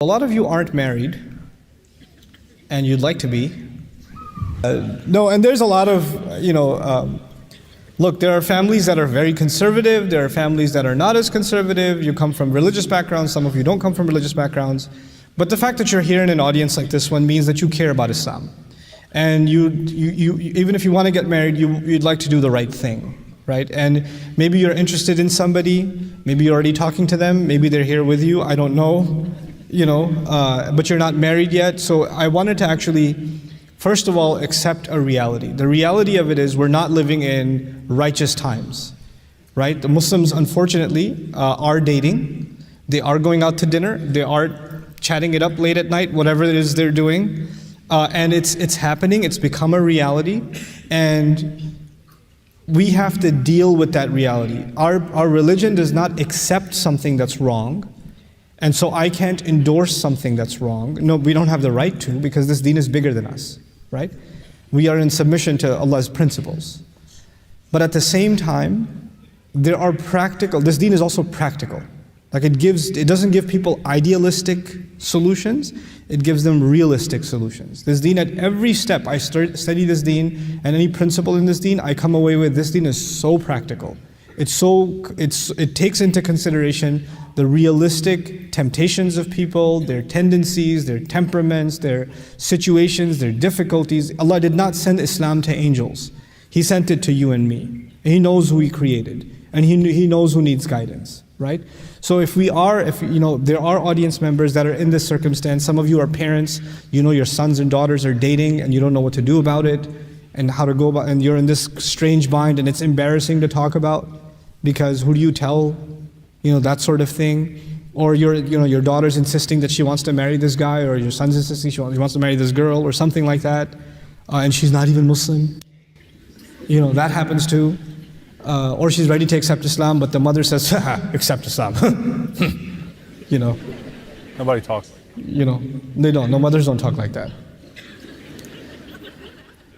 A lot of you aren't married, and you'd like to be. No, and there's a lot of, look, there are families that are very conservative, there are families that are not as conservative, you come from religious backgrounds, some of you don't come from religious backgrounds, but the fact that you're here in an audience like this one means that you care about Islam. And even if you want to get married, you'd like to do the right thing, right? And maybe you're interested in somebody, maybe you're already talking to them, maybe they're here with you, I don't know. But you're not married yet. So I wanted to actually, first of all, accept a reality. The reality of it is we're not living in righteous times, right? The Muslims, unfortunately, are dating. They are going out to dinner. They are chatting it up late at night, whatever it is they're doing. And it's happening. It's become a reality. And we have to deal with that reality. Our religion does not accept something that's wrong. And so I can't endorse something that's wrong. No, we don't have the right to, because this deen is bigger than us, right? We are in submission to Allah's principles. But at the same time, there are this deen is also practical. Like it doesn't give people idealistic solutions, it gives them realistic solutions. This deen, at every step I study this deen, and any principle in this deen, I come away with this deen is so practical. It takes into consideration the realistic temptations of people, their tendencies, their temperaments, their situations, their difficulties. Allah did not send Islam to angels. He sent it to you and me. He knows who He created, and He knows who needs guidance, right? So if there are audience members that are in this circumstance, some of you are parents, your sons and daughters are dating and you don't know what to do about it, and how to go about, and you're in this strange bind and it's embarrassing to talk about, because who do you tell, that sort of thing. Or your daughter's insisting that she wants to marry this guy, or your son's insisting he wants to marry this girl, or something like that, and she's not even Muslim. That happens too. Or she's ready to accept Islam, but the mother says, accept Islam. Nobody talks like that. They don't. No, mothers don't talk like that.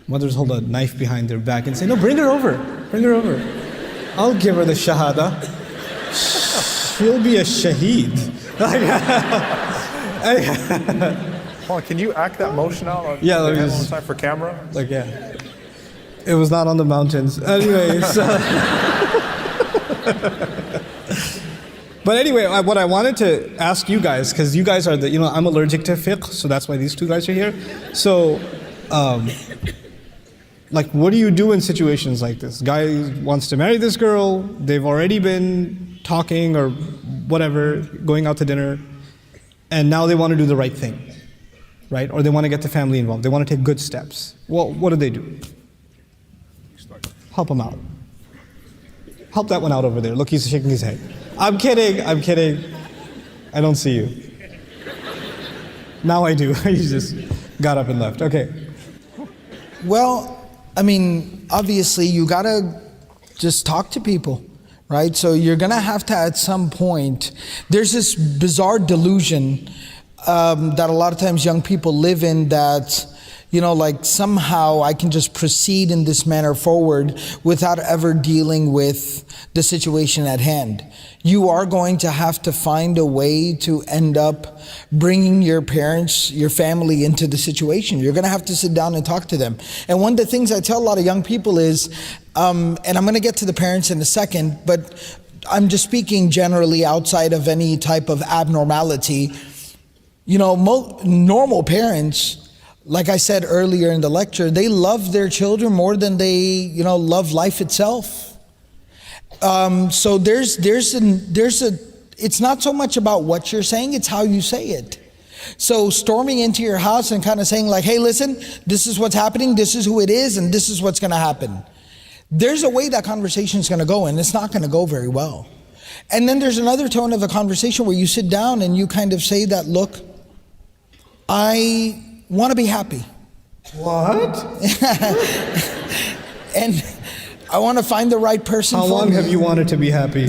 Mothers hold a knife behind their back and say, no, bring her over. Bring her over. I'll give her the shahada. She'll be a shaheed. Hold on, can you act that motion out? Yeah, let me one just, time for camera. Yeah. It was not on the mountains. Anyways. But anyway, what I wanted to ask you guys, because you guys are I'm allergic to fiqh, so that's why these two guys are here. So, what do you do in situations like this? Guy wants to marry this girl, they've already been talking or whatever, going out to dinner, and now they want to do the right thing, right? Or they want to get the family involved, they want to take good steps. Well, what do? Help him out. Help that one out over there. Look, he's shaking his head. I'm kidding. I don't see you. Now I do. He just got up and left. Okay. Well, obviously you gotta just talk to people, right? So you're gonna have to, at some point, there's this bizarre delusion that a lot of times young people live in, that somehow I can just proceed in this manner forward without ever dealing with the situation at hand. You are going to have to find a way to end up bringing your parents, your family into the situation. You're going to have to sit down and talk to them. And one of the things I tell a lot of young people is, and I'm going to get to the parents in a second, but I'm just speaking generally outside of any type of abnormality. Normal parents, like I said earlier in the lecture, they love their children more than they, love life itself. So it's not so much about what you're saying, it's how you say it. So storming into your house and kind of saying like, hey, listen, this is what's happening, this is who it is, and this is what's going to happen. There's a way that conversation is going to go, and it's not going to go very well. And then there's another tone of the conversation where you sit down and you kind of say that, look, I want to be happy. What? And I want to find the right person for me. How long have you wanted to be happy?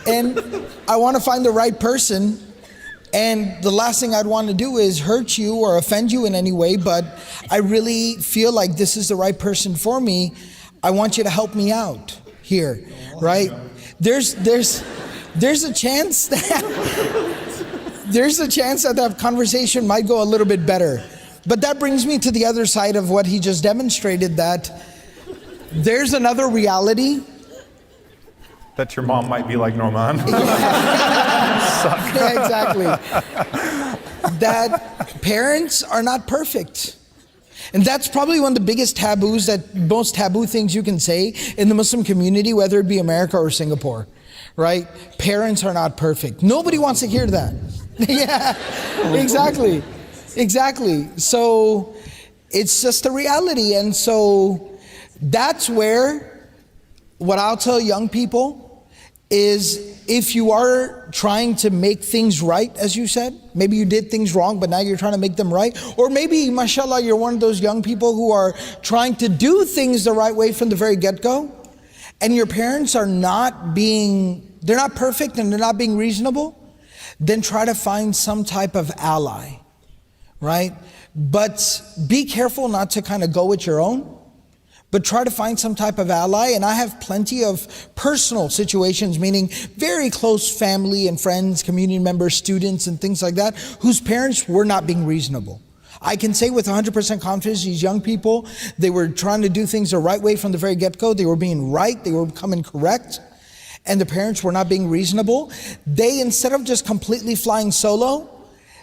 And I want to find the right person, and the last thing I'd want to do is hurt you or offend you in any way, but I really feel like this is the right person for me. I want you to help me out here, right? there's a chance that conversation might go a little bit better. But that brings me to the other side of what he just demonstrated, that there's another reality. That your mom might be like Nouman. Yeah, exactly. That parents are not perfect. And that's probably one of the biggest taboos, that most taboo things you can say in the Muslim community, whether it be America or Singapore, right? Parents are not perfect. Nobody wants to hear that. Yeah, exactly. Exactly. So it's just a reality. And so that's where what I'll tell young people is, if you are trying to make things right, as you said, maybe you did things wrong, but now you're trying to make them right. Or maybe, mashallah, you're one of those young people who are trying to do things the right way from the very get-go, and your parents are they're not perfect and they're not being reasonable, then try to find some type of ally, right? But be careful not to kind of go with your own, but try to find some type of ally. And I have plenty of personal situations, meaning very close family and friends, community members, students and things like that, whose parents were not being reasonable. I can say with 100% confidence, these young people, they were trying to do things the right way from the very get-go. They were being right, they were becoming correct, and the parents were not being reasonable. They, instead of just completely flying solo,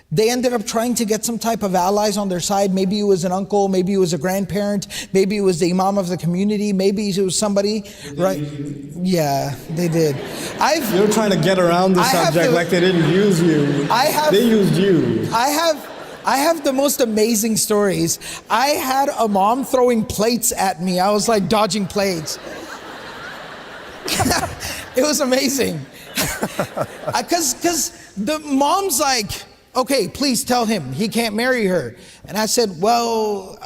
they ended up trying to get some type of allies on their side. Maybe it was an uncle, maybe it was a grandparent, maybe it was the imam of the community, maybe it was somebody, right? Yeah, they did. You're trying to get around the subject like they didn't use you. They used you. I have the most amazing stories. I had a mom throwing plates at me. I was like dodging plates. It was amazing. Because the mom's like, okay, please tell him he can't marry her. And I said, well,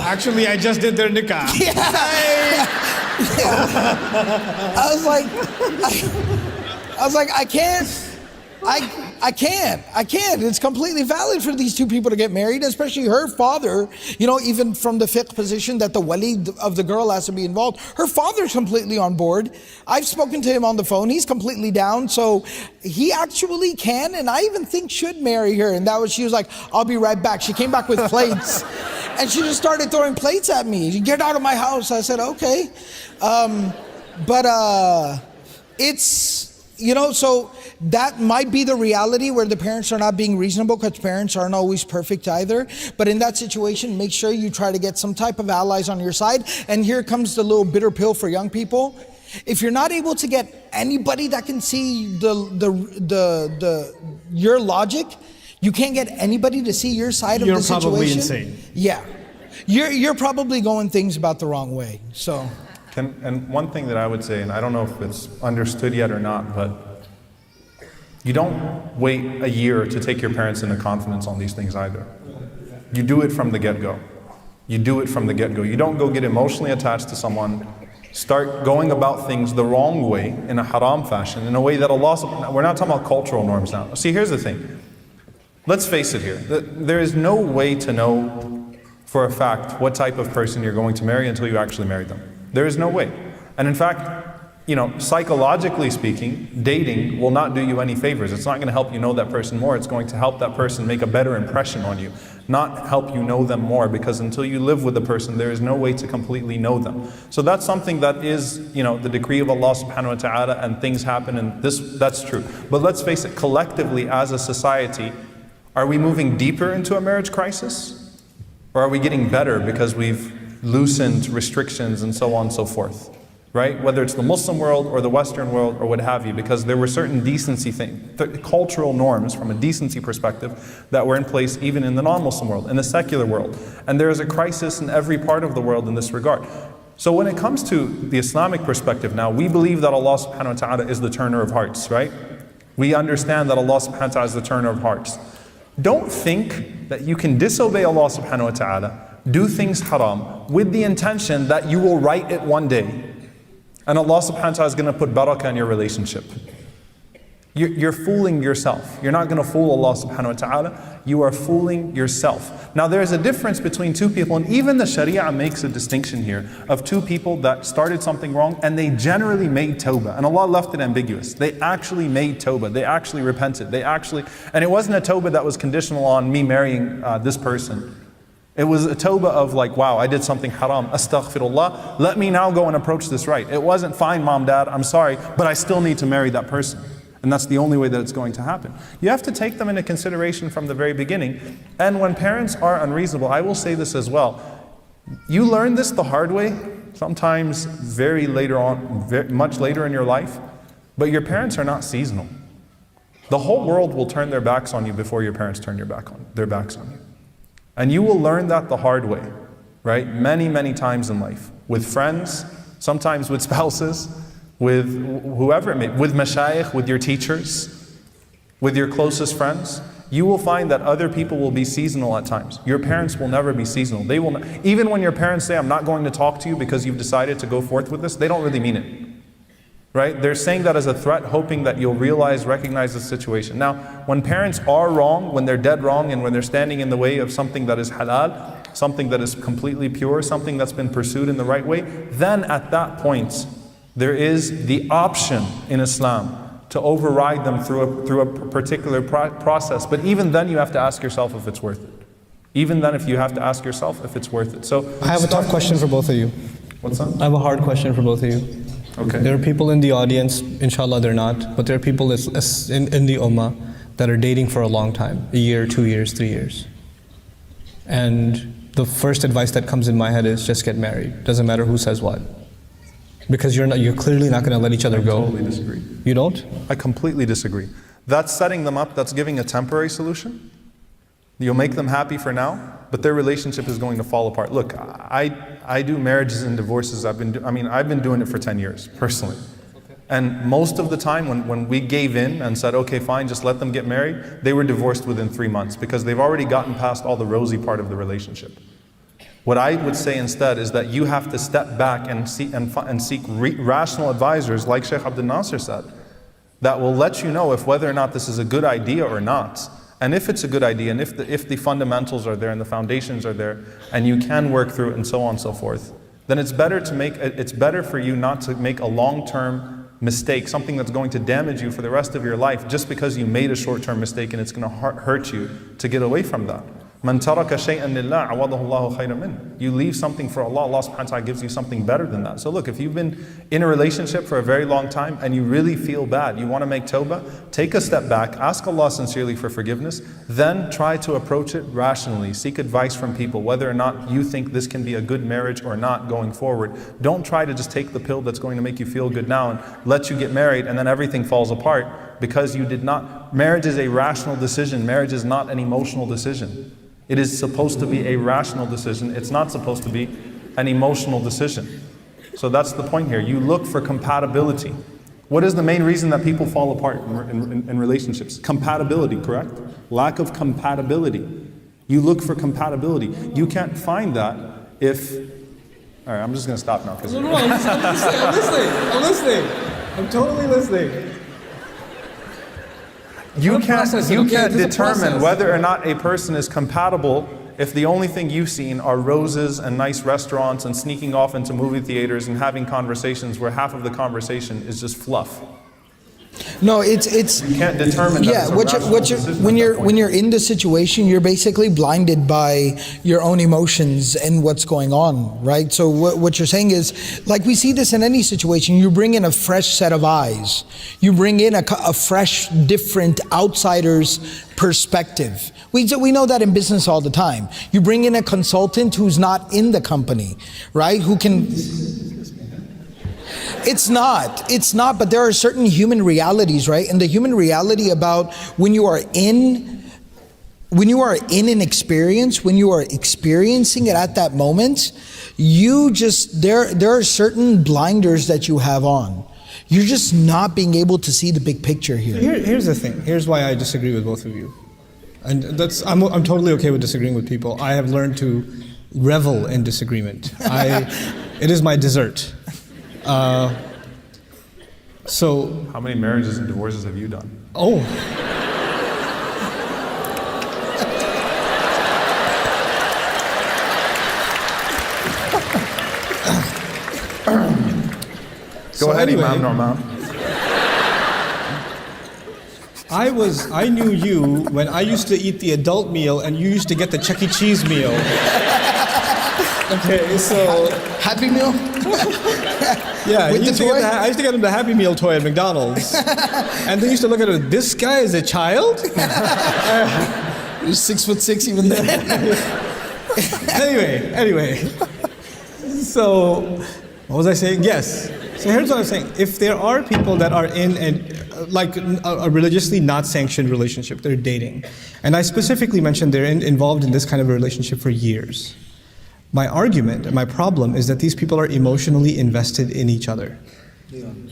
actually, I just did their nikah. Yeah. I was like, I can't. It's completely valid for these two people to get married, especially her father, even from the fiqh position that the wali of the girl has to be involved. Her father's completely on board. I've spoken to him on the phone. He's completely down. So he actually can, and I even think should marry her. And she was like, I'll be right back. She came back with plates and she just started throwing plates at me. Get out of my house. I said, okay. It's, so that might be the reality where the parents are not being reasonable, because parents aren't always perfect either. But in that situation, make sure you try to get some type of allies on your side. And here comes the little bitter pill for young people. If you're not able to get anybody that can see your logic, you can't get anybody to see your side of the situation. You're probably insane. Yeah. You're probably going things about the wrong way. So. And one thing that I would say, and I don't know if it's understood yet or not, but you don't wait a year to take your parents into confidence on these things either. You do it from the get-go. You do it from the get-go. You don't go get emotionally attached to someone, start going about things the wrong way, in a haram fashion, in a way that Allah, we're not talking about cultural norms now. See, here's the thing. Let's face it here. There is no way to know for a fact what type of person you're going to marry until you actually marry them. There is no way. And in fact, psychologically speaking, dating will not do you any favors. It's not going to help you know that person more. It's going to help that person make a better impression on you, not help you know them more, because until you live with the person, there is no way to completely know them. So that's something that is, the decree of Allah subhanahu wa ta'ala, and things happen, and that's true. But let's face it, collectively as a society, are we moving deeper into a marriage crisis? Or are we getting better because we've loosened restrictions and so on and so forth, right? Whether it's the Muslim world or the Western world or what have you, because there were certain decency cultural norms from a decency perspective that were in place even in the non-Muslim world, in the secular world. And there is a crisis in every part of the world in this regard. So when it comes to the Islamic perspective now, we believe that Allah subhanahu wa ta'ala is the turner of hearts, right? We understand that Allah subhanahu wa ta'ala is the turner of hearts. Don't think that you can disobey Allah subhanahu wa ta'ala, do things haram, with the intention that you will right it one day. And Allah subhanahu wa ta'ala is going to put barakah in your relationship. You're fooling yourself. You're not going to fool Allah subhanahu wa ta'ala. You are fooling yourself. Now there's a difference between two people, and even the Sharia makes a distinction here of two people that started something wrong and they generally made tawbah. And Allah left it ambiguous. They actually made tawbah. They actually repented. And it wasn't a tawbah that was conditional on me marrying this person. It was a tawbah of like, wow, I did something haram, astaghfirullah, let me now go and approach this right. It wasn't, fine mom, dad, I'm sorry, but I still need to marry that person. And that's the only way that it's going to happen. You have to take them into consideration from the very beginning. And when parents are unreasonable, I will say this as well, you learn this the hard way, sometimes very later on, much later in your life, but your parents are not seasonal. The whole world will turn their backs on you before your parents turn their backs on you. And you will learn that the hard way, right? Many, many times in life. With friends, sometimes with spouses, with whoever it may be, with mashayikh, with your teachers, with your closest friends. You will find that other people will be seasonal at times. Your parents will never be seasonal. They will not, even when your parents say, I'm not going to talk to you because you've decided to go forth with this, they don't really mean it. Right? They're saying that as a threat, hoping that you'll recognize the situation. Now, when parents are wrong, when they're dead wrong, and when they're standing in the way of something that is halal, something that is completely pure, something that's been pursued in the right way, then at that point, there is the option in Islam to override them through a particular process. But even then you have to ask yourself if it's worth it. Even then you have to ask yourself if it's worth it. So I have a tough question for both of you. What's that? I have a hard question for both of you. Okay. There are people in the audience, inshallah they're not, but there are people in the ummah that are dating for a long time, a year, 2 years, 3 years. And the first advice that comes in my head is just get married. Doesn't matter who says what. Because you're clearly not going to let each other go. I totally disagree. You don't? I completely disagree. That's setting them up, that's giving a temporary solution. You'll make them happy for now, but their relationship is going to fall apart. Look, I do marriages and divorces. I've been doing it for 10 years, personally. And most of the time when we gave in and said, okay, fine, just let them get married, they were divorced within 3 months because they've already gotten past all the rosy part of the relationship. What I would say instead is that you have to step back and seek rational advisors, like Sheikh Abdul Nasir said, that will let you know if whether or not this is a good idea or not. And if it's a good idea, and if the fundamentals are there and the foundations are there, and you can work through it and so on and so forth, then it's better for you not to make a long-term mistake, something that's going to damage you for the rest of your life, just because you made a short-term mistake and it's going to hurt you to get away from that. Man taraka shay'an lillah awadahu Allahu khayran min. You leave something for Allah, Allah subhanahu wa ta'ala gives you something better than that. So look, if you've been in a relationship for a very long time and you really feel bad, you want to make tawbah, take a step back, ask Allah sincerely for forgiveness, then try to approach it rationally. Seek advice from people, whether or not you think this can be a good marriage or not going forward. Don't try to just take the pill that's going to make you feel good now and let you get married and then everything falls apart because you did not. Marriage is a rational decision. Marriage is not an emotional decision. It is supposed to be a rational decision. It's not supposed to be an emotional decision. So that's the point here. You look for compatibility. What is the main reason that people fall apart in relationships? Compatibility, correct? Lack of compatibility. You look for compatibility. You can't find that if... All right, I'm just going to stop now. No, I'm listening. I'm totally listening. You can't determine whether or not a person is compatible if the only thing you've seen are roses and nice restaurants and sneaking off into movie theaters and having conversations where half of the conversation is just fluff. No, it's you can't determine that. Yeah, when you're in the situation, you're basically blinded by your own emotions and what's going on, right? So what you're saying is, like we see this in any situation, you bring in a fresh set of eyes. You bring in a fresh, different outsider's perspective. We know that in business all the time. You bring in a consultant who's not in the company, right? Who can... It's not, but there are certain human realities, right? And the human reality about when you are in an experience, when you are experiencing it at that moment, there are certain blinders that you have on. You're just not being able to see the big picture here. Here's the thing. Here's why I disagree with both of you. And I'm totally okay with disagreeing with people. I have learned to revel in disagreement. It is my dessert. So, How many marriages and divorces have you done? oh. Go ahead, Imam Nouman. I knew you when I used to eat the adult meal and you used to get the Chuck E. Cheese meal. Okay, so Happy Meal? yeah, With he used the to get toy? I used to get him the Happy Meal toy at McDonald's, and they used to look at him. This guy is a child. You're 6'6" even then. Anyway. So, what was I saying? Yes. So here's what I'm saying. If there are people that are in a religiously not sanctioned relationship, they're dating, and I specifically mentioned they're involved in this kind of a relationship for years. My argument and my problem is that these people are emotionally invested in each other.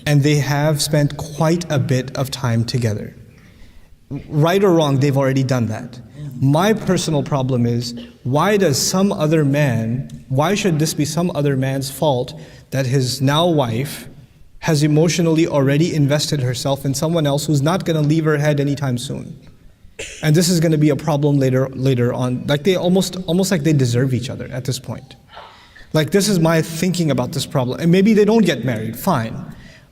And they have spent quite a bit of time together. Right or wrong, they've already done that. My personal problem is, why should this be some other man's fault that his now wife has emotionally already invested herself in someone else who's not going to leave her head anytime soon? And this is going to be a problem later on. Like they almost like they deserve each other at this point. Like this is my thinking about this problem. And maybe they don't get married, fine.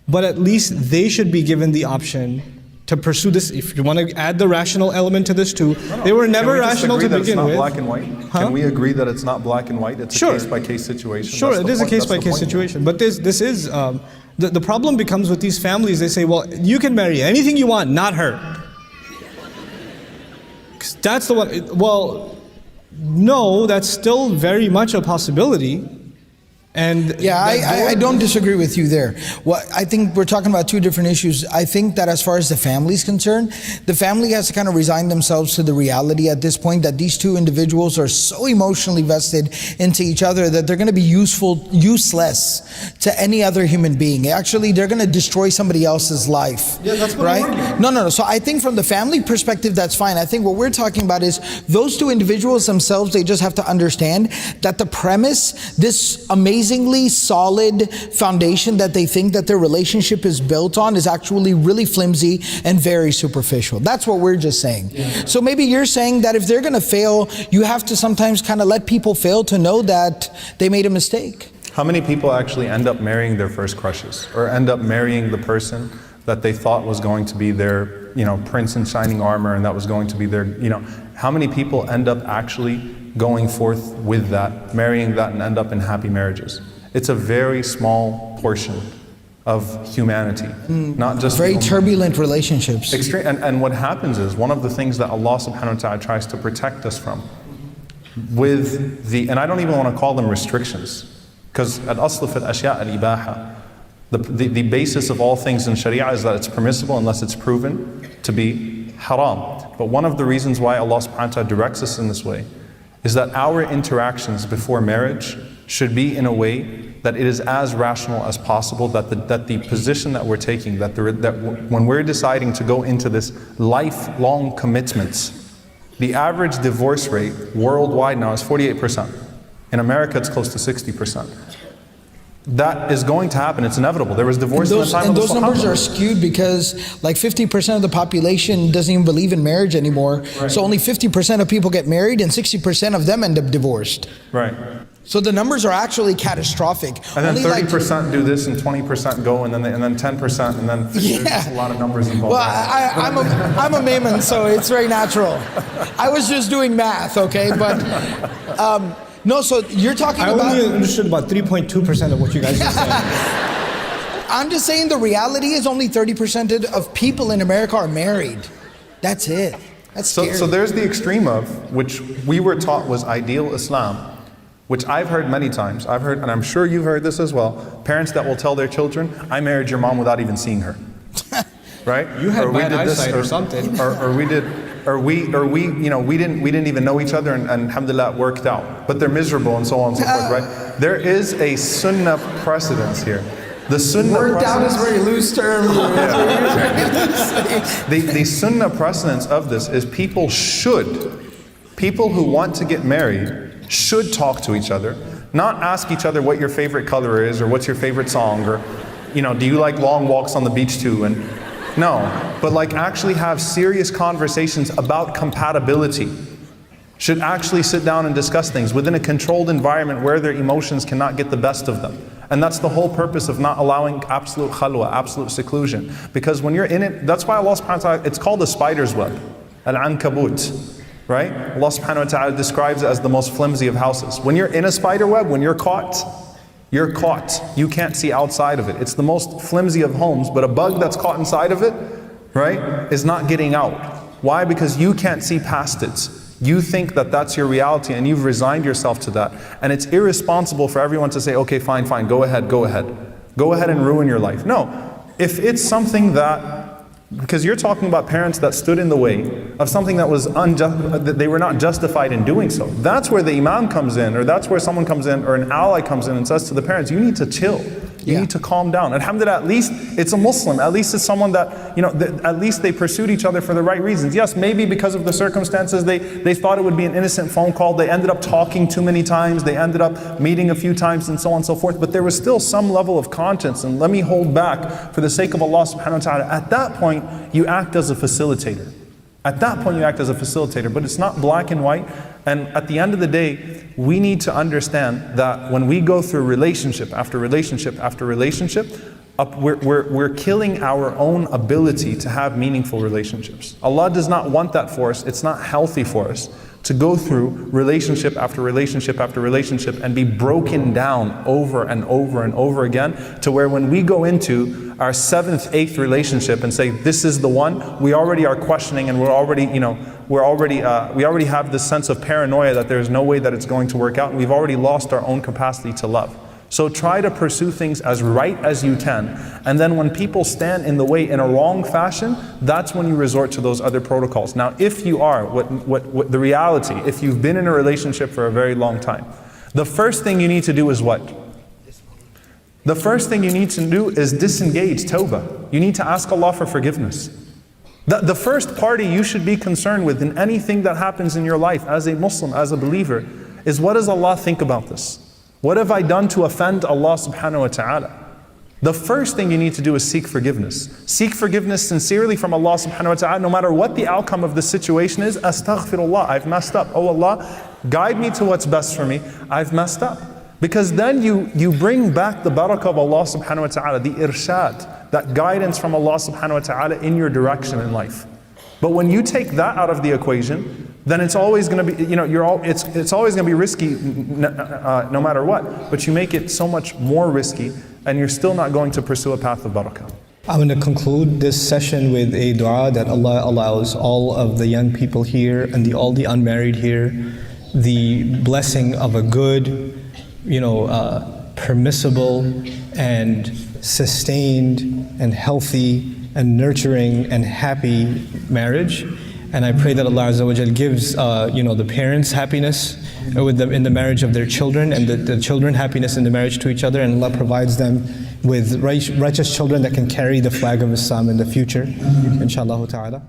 But at least they should be given the option to pursue this. If you want to add the rational element to this too, they were never rational to begin with. Can we just agree that it's not black and white? Huh? Can we agree that it's not black and white? It's Sure. a case-by-case situation. Sure, That's it the is a point. That's the case-by-case point. situation. But this is, the problem becomes with these families, they say, well, you can marry anything you want, not her. 'Cause that's the one, well, no, that's still very much a possibility. And Yeah, I don't disagree with you there. Well, I think we're talking about two different issues. I think that as far as the family is concerned, the family has to kind of resign themselves to the reality at this point that these two individuals are so emotionally vested into each other that they're going to be useless to any other human being. Actually, they're going to destroy somebody else's life. Yeah, that's what right? I'm arguing. No. So I think from the family perspective, that's fine. I think what we're talking about is those two individuals themselves, they just have to understand that the premise, this amazingly solid foundation that they think that their relationship is built on is actually really flimsy and very superficial. That's what we're just saying. Yeah. So maybe you're saying that if they're going to fail, you have to sometimes kind of let people fail to know that they made a mistake. How many people actually end up marrying their first crushes, or end up marrying the person that they thought was going to be their, prince in shining armor, and that was going to be their, how many people end up actually going forth with that, marrying that, and end up in happy marriages? It's a very small portion of humanity, not just very turbulent relationships. Extreme, and what happens is, one of the things that Allah subhanahu wa ta'ala tries to protect us from, and I don't even want to call them restrictions, because al-asl fi al-ashya' al-ibaha, the basis of all things in Sharia is that it's permissible unless it's proven to be haram. But one of the reasons why Allah subhanahu wa ta'ala directs us in this way is that our interactions before marriage should be in a way that it is as rational as possible, that the position that we're taking, that when we're deciding to go into this lifelong commitments, the average divorce rate worldwide now is 48%. In America, it's close to 60%. That is going to happen. It's inevitable. There was divorce in the time of the Sahaba. And those numbers are skewed because like 50% of the population doesn't even believe in marriage anymore. Right. So only 50% of people get married and 60% of them end up divorced. Right. So the numbers are actually catastrophic. And then only 30% do this, and 20% go, and then 10%, and then there's just a lot of numbers involved. Well, I'm a Mayman, so it's very natural. I was just doing math, okay? But no, so you're talking about... I only understood about 3.2% of what you guys just said. I'm just saying the reality is only 30% of people in America are married. That's it. That's scary. So there's the extreme of, which we were taught was ideal Islam, which I've heard many times. I've heard, and I'm sure you've heard this as well, parents that will tell their children, I married your mom without even seeing her. Right? You had bad eyesight or something. Or we didn't even know each other, and alhamdulillah it worked out. But they're miserable and so on and so forth, right? There is a sunnah precedence here. The sunnah worked out is a very loose term. The sunnah precedence of this is people who want to get married should talk to each other, not ask each other what your favorite color is or what's your favorite song, or do you like long walks on the beach too? And no, but like actually have serious conversations about compatibility. Should actually sit down and discuss things within a controlled environment where their emotions cannot get the best of them. And that's the whole purpose of not allowing absolute khalwa, absolute seclusion. Because when you're in it, that's why Allah subhanahu wa ta'ala, it's called the spider's web, al-ankabut, right? Allah subhanahu wa ta'ala describes it as the most flimsy of houses. When you're in a spider web, when you're caught. You can't see outside of it. It's the most flimsy of homes, but a bug that's caught inside of it, right, is not getting out. Why? Because you can't see past it. You think that that's your reality and you've resigned yourself to that. And it's irresponsible for everyone to say, okay, fine, go ahead. Go ahead and ruin your life. No, if it's something that, because you're talking about parents that stood in the way of something that was that they were not justified in doing so. That's where the imam comes in, or that's where someone comes in, or an ally comes in and says to the parents, you need to chill. You need to calm down. Alhamdulillah, at least it's a Muslim. At least it's someone that, at least they pursued each other for the right reasons. Yes, maybe because of the circumstances, they thought it would be an innocent phone call. They ended up talking too many times. They ended up meeting a few times and so on and so forth. But there was still some level of conscience. And let me hold back for the sake of Allah subhanahu wa ta'ala. At that point, you act as a facilitator. At that point, you act as a facilitator. But it's not black and white. And at the end of the day, we need to understand that when we go through relationship after relationship after relationship, we're killing our own ability to have meaningful relationships. Allah does not want that for us. It's not healthy for us to go through relationship after relationship after relationship and be broken down over and over and over again, to where when we go into our 7th, 8th relationship and say, this is the one, we already are questioning, and we already have this sense of paranoia that there's no way that it's going to work out, and we've already lost our own capacity to love. So try to pursue things as right as you can, and then when people stand in the way in a wrong fashion, that's when you resort to those other protocols. Now, if you are, what the reality, if you've been in a relationship for a very long time, the first thing you need to do is what? The first thing you need to do is disengage, tawbah. You need to ask Allah for forgiveness. The first party you should be concerned with in anything that happens in your life as a Muslim, as a believer, is what does Allah think about this? What have I done to offend Allah subhanahu wa ta'ala? The first thing you need to do is seek forgiveness. Seek forgiveness sincerely from Allah subhanahu wa ta'ala, no matter what the outcome of the situation is. Astaghfirullah, I've messed up. Oh Allah, guide me to what's best for me. I've messed up. Because then you bring back the barakah of Allah subhanahu wa ta'ala, the irshad, that guidance from Allah subhanahu wa ta'ala in your direction in life. But when you take that out of the equation, then it's always going to be, it's always going to be risky no matter what. But you make it so much more risky, and you're still not going to pursue a path of barakah. I'm going to conclude this session with a dua that Allah allows all of the young people here and all the unmarried here the blessing of a good, permissible and sustained and healthy and nurturing and happy marriage. And I pray that Allah Azza wa Jal gives the parents happiness in the marriage of their children, and the children happiness in the marriage to each other, and Allah provides them with righteous children that can carry the flag of Islam in the future, inshaAllah ta'ala.